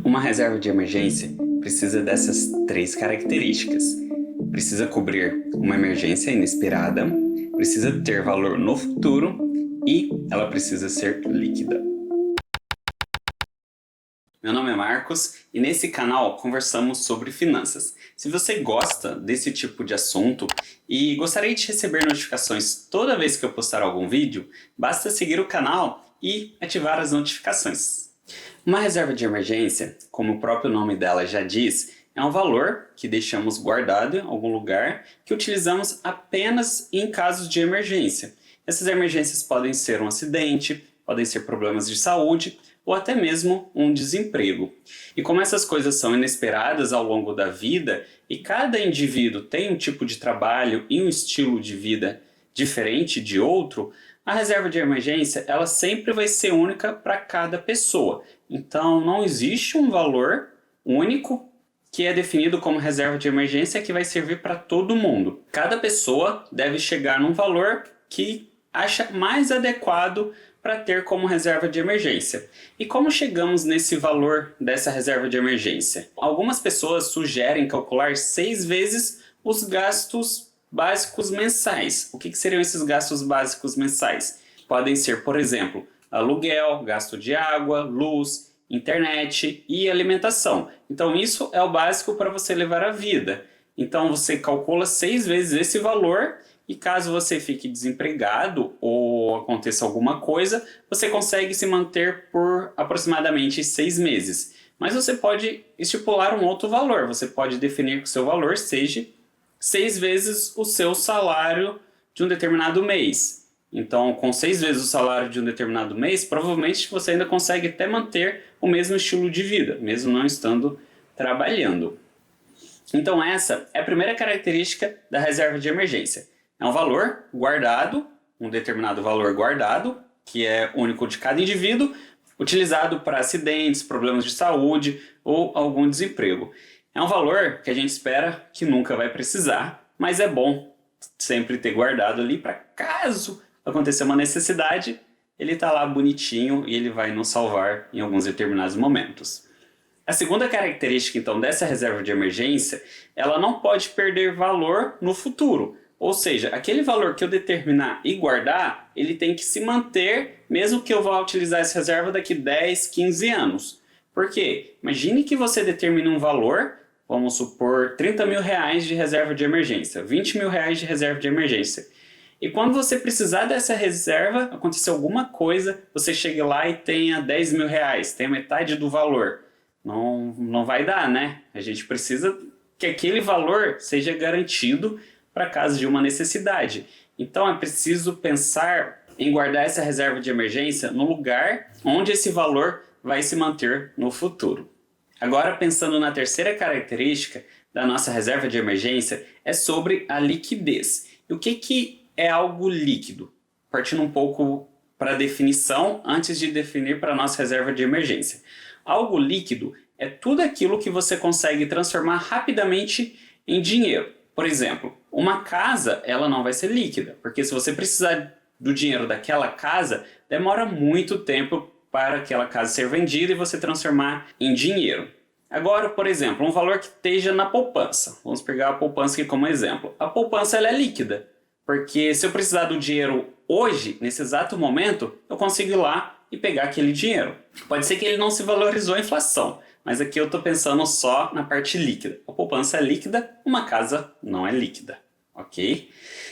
Uma reserva de emergência precisa dessas três características. Precisa cobrir uma emergência inesperada, precisa ter valor no futuro e ela precisa ser líquida. Meu nome é Marcos e nesse canal conversamos sobre finanças. Se você gosta desse tipo de assunto e gostaria de receber notificações toda vez que eu postar algum vídeo, basta seguir o canal e ativar as notificações. Uma reserva de emergência, como o próprio nome dela já diz, é um valor que deixamos guardado em algum lugar que utilizamos apenas em casos de emergência. Essas emergências podem ser um acidente, podem ser problemas de saúde ou até mesmo um desemprego. E como essas coisas são inesperadas ao longo da vida e cada indivíduo tem um tipo de trabalho e um estilo de vida diferente de outro, a reserva de emergência ela sempre vai ser única para cada pessoa. Então não existe um valor único que é definido como reserva de emergência que vai servir para todo mundo. Cada pessoa deve chegar num valor que acha mais adequado para ter como reserva de emergência. E como chegamos nesse valor dessa reserva de emergência? Algumas pessoas sugerem calcular 6 vezes os gastos básicos mensais. O que seriam esses gastos básicos mensais? Podem ser, por exemplo, aluguel, gasto de água, luz, internet e alimentação. Então isso é o básico para você levar a vida. Então você calcula 6 vezes esse valor e caso você fique desempregado ou aconteça alguma coisa, você consegue se manter por aproximadamente 6 meses. Mas você pode estipular um outro valor. Você pode definir que o seu valor seja 6 vezes o seu salário de um determinado mês. Então, com 6 vezes o salário de um determinado mês, provavelmente você ainda consegue até manter o mesmo estilo de vida, mesmo não estando trabalhando. Então, essa é a primeira característica da reserva de emergência. É um valor guardado, um determinado valor guardado, que é único de cada indivíduo, utilizado para acidentes, problemas de saúde ou algum desemprego. É um valor que a gente espera que nunca vai precisar, mas é bom sempre ter guardado ali para caso acontecer uma necessidade, ele está lá bonitinho e ele vai nos salvar em alguns determinados momentos. A segunda característica, então, dessa reserva de emergência, ela não pode perder valor no futuro. Ou seja, aquele valor que eu determinar e guardar, ele tem que se manter, mesmo que eu vá utilizar essa reserva daqui 10, 15 anos. Por quê? Imagine que você determine um valor, vamos supor 30 mil reais de reserva de emergência, 20 mil reais de reserva de emergência. E quando você precisar dessa reserva, acontecer alguma coisa, você chegue lá e tenha 10 mil reais, tenha metade do valor. Não vai dar, né? A gente precisa que aquele valor seja garantido para caso de uma necessidade. Então é preciso pensar em guardar essa reserva de emergência no lugar onde esse valor vai se manter no futuro. Agora, pensando na terceira característica da nossa reserva de emergência, é sobre a liquidez. E o que é algo líquido? Partindo um pouco para a definição, antes de definir para a nossa reserva de emergência. Algo líquido é tudo aquilo que você consegue transformar rapidamente em dinheiro. Por exemplo, uma casa ela não vai ser líquida, porque se você precisar do dinheiro daquela casa, demora muito tempo para aquela casa ser vendida e você transformar em dinheiro. Agora, por exemplo, um valor que esteja na poupança. Vamos pegar a poupança aqui como exemplo. A poupança ela é líquida, porque se eu precisar do dinheiro hoje, nesse exato momento, eu consigo ir lá e pegar aquele dinheiro. Pode ser que ele não se valorizou a inflação, mas aqui eu estou pensando só na parte líquida. A poupança é líquida, uma casa não é líquida, ok?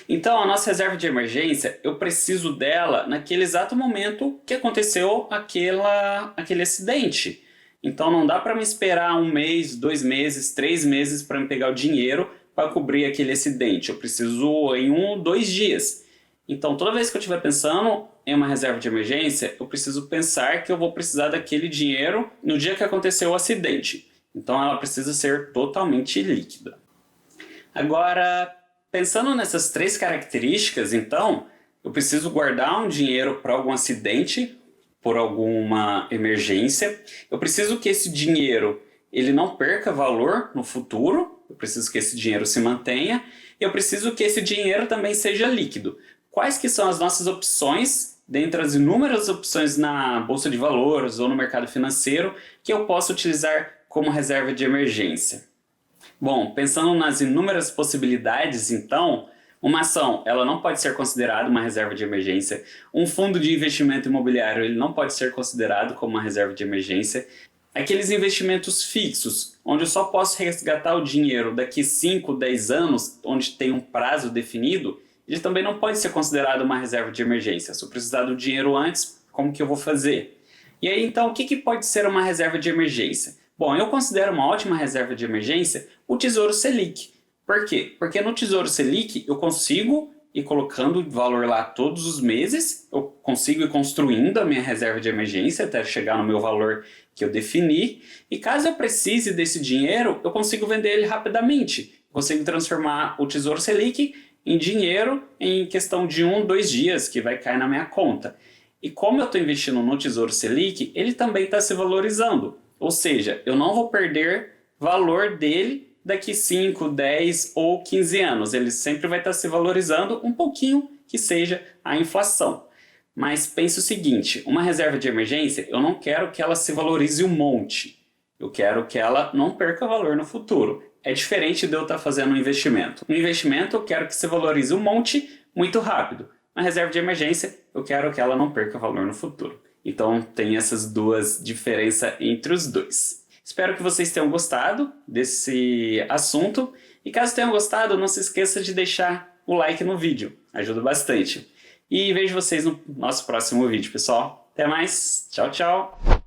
Então a nossa reserva de emergência, eu preciso dela naquele exato momento que aconteceu aquele acidente. Então não dá para me esperar 1 mês, 2 meses, 3 meses para me pegar o dinheiro para cobrir aquele acidente. Eu preciso em 1 ou 2 dias. Então toda vez que eu estiver pensando em uma reserva de emergência, eu preciso pensar que eu vou precisar daquele dinheiro no dia que aconteceu o acidente. Então ela precisa ser totalmente líquida. Agora, pensando nessas 3 características, então, eu preciso guardar um dinheiro para algum acidente, por alguma emergência. Eu preciso que esse dinheiro ele não perca valor no futuro. Eu preciso que esse dinheiro se mantenha. E eu preciso que esse dinheiro também seja líquido. Quais que são as nossas opções dentre as inúmeras opções na bolsa de valores ou no mercado financeiro que eu posso utilizar como reserva de emergência? Bom, pensando nas inúmeras possibilidades, então, uma ação ela não pode ser considerada uma reserva de emergência, um fundo de investimento imobiliário ele não pode ser considerado como uma reserva de emergência, aqueles investimentos fixos, onde eu só posso resgatar o dinheiro daqui 5, 10 anos, onde tem um prazo definido, ele também não pode ser considerado uma reserva de emergência. Se eu precisar do dinheiro antes, como que eu vou fazer? E aí, então, o que pode ser uma reserva de emergência? Bom, eu considero uma ótima reserva de emergência o Tesouro Selic. Por quê? Porque no Tesouro Selic eu consigo ir colocando valor lá todos os meses, eu consigo ir construindo a minha reserva de emergência até chegar no meu valor que eu defini, e caso eu precise desse dinheiro, eu consigo vender ele rapidamente. Eu consigo transformar o Tesouro Selic em dinheiro em questão de 1, 2 dias, que vai cair na minha conta. E como eu estou investindo no Tesouro Selic, ele também está se valorizando. Ou seja, eu não vou perder valor dele daqui 5, 10 ou 15 anos. Ele sempre vai estar se valorizando um pouquinho, que seja a inflação. Mas pense o seguinte, uma reserva de emergência, eu não quero que ela se valorize um monte. Eu quero que ela não perca valor no futuro. É diferente de eu estar fazendo um investimento. Um investimento eu quero que se valorize um monte muito rápido. Uma reserva de emergência eu quero que ela não perca valor no futuro. Então tem essas duas diferenças entre os dois. Espero que vocês tenham gostado desse assunto. E caso tenham gostado, não se esqueça de deixar o like no vídeo. Ajuda bastante. E vejo vocês no nosso próximo vídeo, pessoal. Até mais. Tchau, tchau.